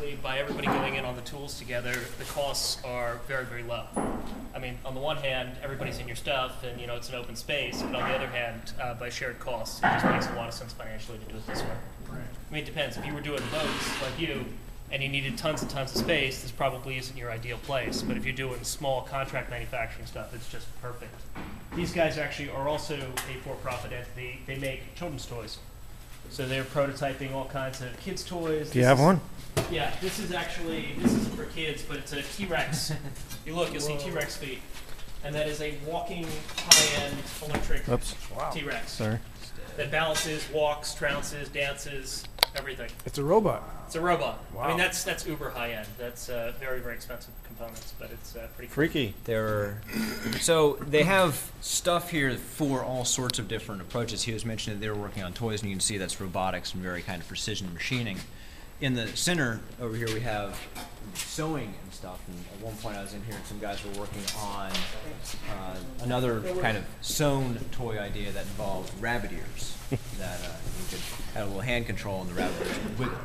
actually, by everybody going in on the tools together, the costs are very, very low. I mean, on the one hand, everybody's in your stuff, and it's an open space. But on the other hand, by shared costs, it just makes a lot of sense financially to do it this way. Right. I mean, it depends. If you were doing boats like you, and you needed tons and tons of space, this probably isn't your ideal place. But if you're doing small contract manufacturing stuff, it's just perfect. These guys actually are also a for-profit entity. They make children's toys. So they're prototyping all kinds of kids' toys. Do you have one? Yeah, this isn't for kids, but it's a T-Rex. You'll see T-Rex feet. And that is a walking, high-end electric T-Rex. Sorry. That balances, walks, trounces, dances, everything. It's a robot. It's a robot. Wow. I mean, that's uber high-end. That's very, very expensive components, but it's pretty cool. Freaky. So they have stuff here for all sorts of different approaches. He was mentioning that they were working on toys, and you can see that's robotics and very kind of precision machining. In the center over here we have sewing and stuff, and at one point I was in here and some guys were working on another kind of sewn toy idea that involved rabbit ears that you could have a little hand control and the rabbit ears would wiggle.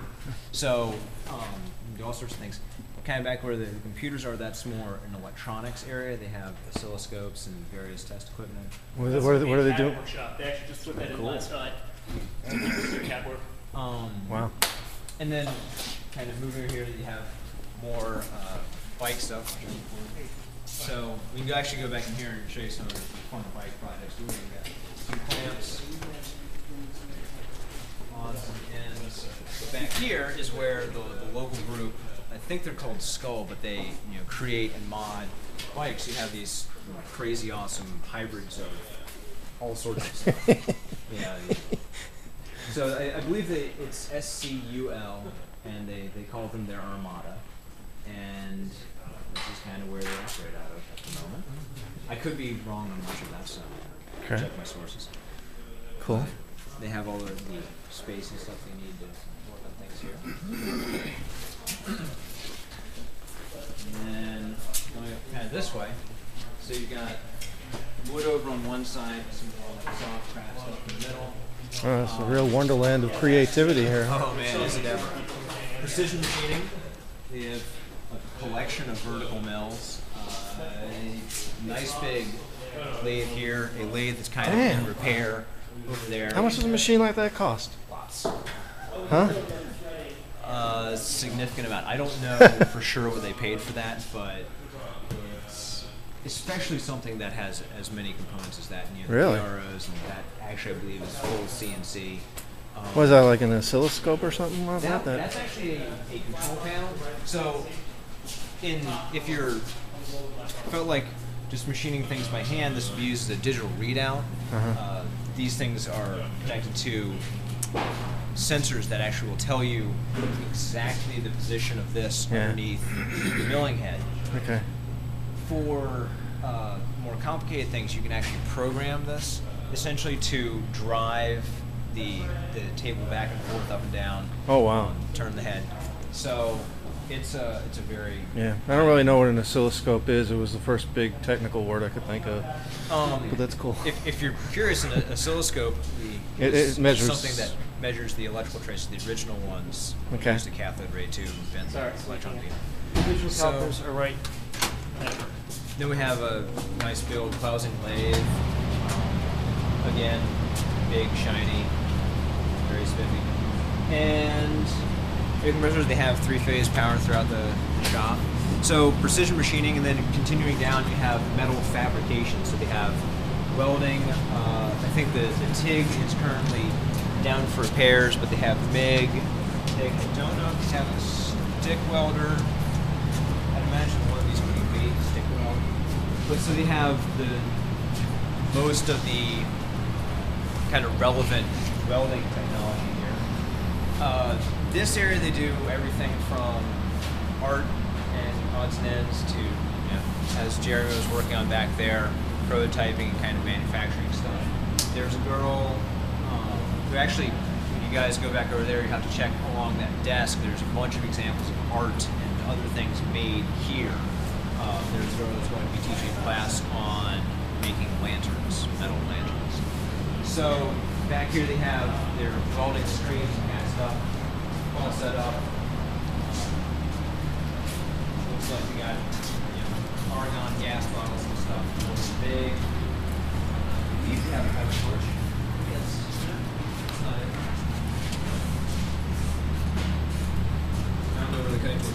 So you can do all sorts of things. Kind of back where the computers are, that's more an electronics area. They have oscilloscopes and various test equipment. What are they doing? Workshop. They actually just put that in last night. Their CAD work. Wow. And then, kind of moving over here, you have more bike stuff. So we can actually go back in here and show you some of the fun bike projects. We've got some clamps, odds and ends. Back here is where the local group, I think they're called Skull, but they create and mod bikes. You have these crazy awesome hybrids of all sorts of stuff. So I believe it's SCUL, and they call them their Armada, and this is kind of where they operate out of at the moment. I could be wrong on much of that, so I'll check my sources. Cool. They have all the space and stuff they need to work on things here. And then going kind of this way, so you've got wood over on one side, some more like soft craft stuff in the middle. Oh, it's a real wonderland of creativity here. Oh man, is it ever. Precision machining. They have a collection of vertical mills. A nice big lathe here, a lathe that's kind of in repair over there. How much does a machine like that cost? Lots. Huh? Significant amount. I don't know for sure what they paid for that, but it's especially something that has as many components as that. And Really? PROs, and that actually I believe is full CNC. What is that, like an oscilloscope or something like that? That's actually a control panel. So, if you're felt like just machining things by hand, this would be used as a digital readout. These things are connected to sensors that actually will tell you exactly the position of this underneath the milling head. Okay. For more complicated things, you can actually program this essentially to drive the table back and forth, up and down. Oh wow! Turn the head. So it's a very I don't really know what an oscilloscope is. It was the first big technical word I could think of. But that's cool. If you're curious, an oscilloscope it measures something that measures the electrical traces. The original ones used a cathode ray tube and bent electron beam. Digital calipers are right. Then we have a nice build Clausing lathe. Again, big, shiny, very spiffy. And big compressors, they have three-phase power throughout the shop. So precision machining, and then continuing down, you have metal fabrication. So they have welding. I think the TIG is currently down for repairs, but they have MIG. I don't know if they have a stick welder. I'd imagine one of these would be stick weld. But so they have most of the kind of relevant welding technology here. This area they do everything from art and odds and ends to, as Jeremy was working on back there, prototyping and kind of manufacturing stuff. There's a girl who actually, when you guys go back over there, you have to check along that desk. There's a bunch of examples of art and other things made here. There's a girl that's going to be teaching a class on making lanterns, metal lanterns. So back here they have their welding streams and kind of stuff all set up.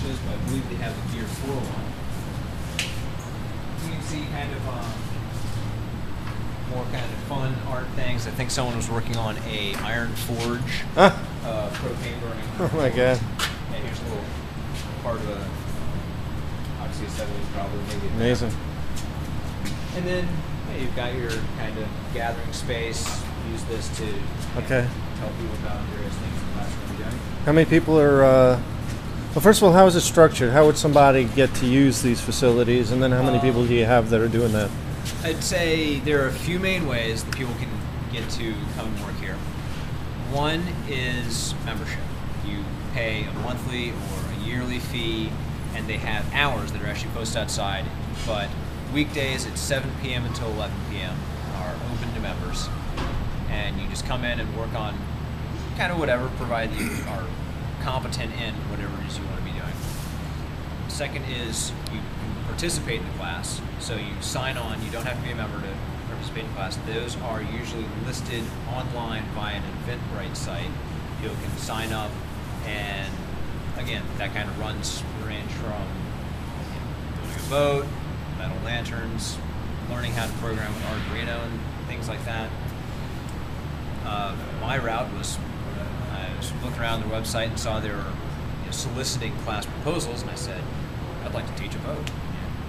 those, but I believe they have the Gear 4 one. You can see kind of more kind of fun art things. I think someone was working on a iron forge, propane burning. Oh my god! And here's a little part of a, obviously a 70s probably, maybe. Amazing. And then you've got your kind of gathering space. Use this to tell people about various things in the classroom you're doing. How many people are? Well, first of all, how is it structured? How would somebody get to use these facilities? And then how many people do you have that are doing that? I'd say there are a few main ways that people can get to come and work here. One is membership. You pay a monthly or a yearly fee, and they have hours that are actually posted outside. But weekdays at 7 p.m. until 11 p.m. are open to members. And you just come in and work on kind of whatever, provided you are competent in whatever it is you want to be doing. Second is you can participate in the class. So you sign on, you don't have to be a member to participate in class. Those are usually listed online via an Eventbrite site. You can sign up, and again, that kind of runs range from building a boat, metal lanterns, learning how to program with Arduino and things like that. My route was, I was looking around their website and saw they were soliciting class proposals, and I said, I'd like to teach a boat.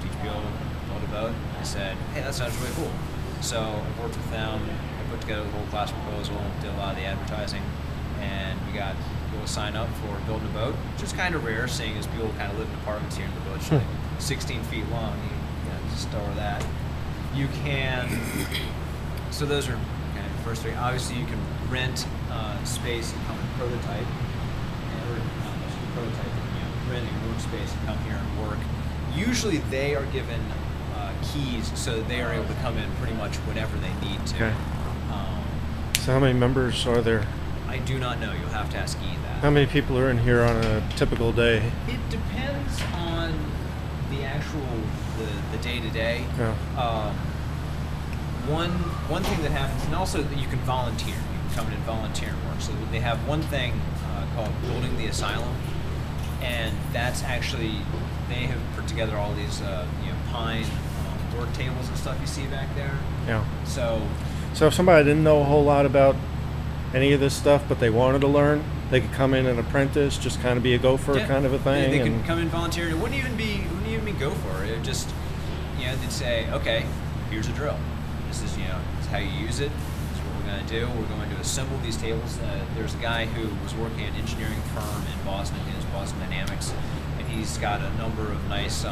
Teach people to build a boat. I said, hey, that sounds really cool. So I worked with them, I put together the whole class proposal, did a lot of the advertising, and we got people to sign up for building a boat, which is kind of rare, seeing as people kind of live in apartments here, and the boat's like 16 feet long. You just store that. You can, so those are kind of the first three. Obviously, you can rent space and come and prototype, or not necessarily prototype, rent a workspace and come here and work. Usually they are given keys, so they are able to come in pretty much whenever they need to. Okay. So how many members are there? I do not know. You'll have to ask E that. How many people are in here on a typical day? It depends on the actual, the day-to-day. Yeah. One thing that happens, and also that you can volunteer. You can come in and volunteer and work. So they have one thing called Building the Asylum, and that's actually, they have put together all these pine work tables and stuff you see back there. Yeah. So if somebody didn't know a whole lot about any of this stuff, but they wanted to learn, they could come in and apprentice, just kind of be a gopher kind of a thing. They could come in volunteer. It wouldn't even be gopher. It would just, they'd say, okay, here's a drill. This is, this is how you use it. This is what we're going to do. We're going to assemble these tables. There's a guy who was working at an engineering firm in Boston. His name is Boston Dynamics, and he's got a number of nice,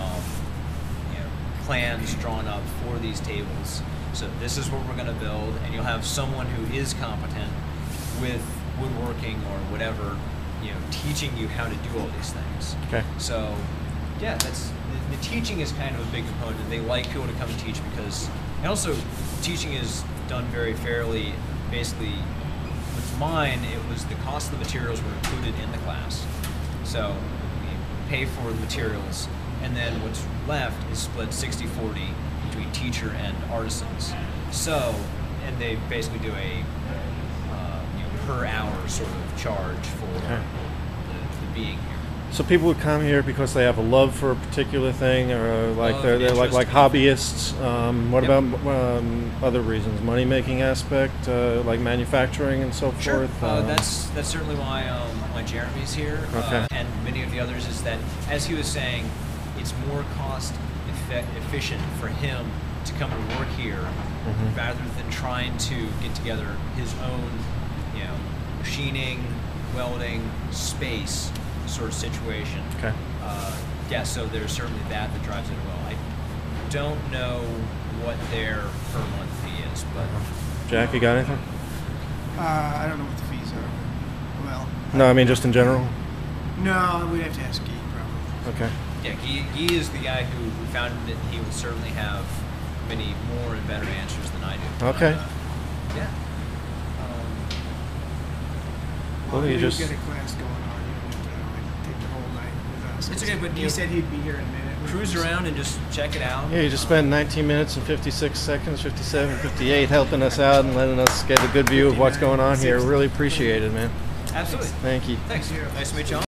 plans drawn up for these tables. So this is what we're going to build, and you'll have someone who is competent with woodworking or whatever, teaching you how to do all these things. Okay. So, yeah, that's the teaching is kind of a big component. They like people to come and teach because, and also, teaching is done very fairly. Basically, with mine, it was the cost of the materials were included in the class. So, you pay for the materials, and then what's left is split 60-40 between teacher and artisans. So, and they basically do a per hour sort of charge for the being here. So people would come here because they have a love for a particular thing, or they're like hobbyists. What about other reasons? Money making aspect, like manufacturing and so forth. That's certainly why Jeremy's here, and many of the others. Is that, as he was saying, it's more cost efficient for him to come and work here rather than trying to get together his own, machining, welding, space sort of situation. Okay. So there's certainly that drives it well. I don't know what their per month fee is, but Jack, you got anything? I don't know what the fees are. Well. No, I mean just in general. No, we'd have to ask Guy probably. Okay. Yeah, Guy is the guy who founded it. He will certainly have many more and better answers than I do. Okay. Yeah. Well, you we just get a class going on. You don't have to take the whole night with us. It's okay, but he said he'd be here in a minute. Cruise around and just check it out. you just spent 19 minutes and 56 seconds, 57, 58, helping us out and letting us get a good view of what's going on here. Really appreciate it, man. Absolutely. Thank you. Thanks. Nice to meet you all.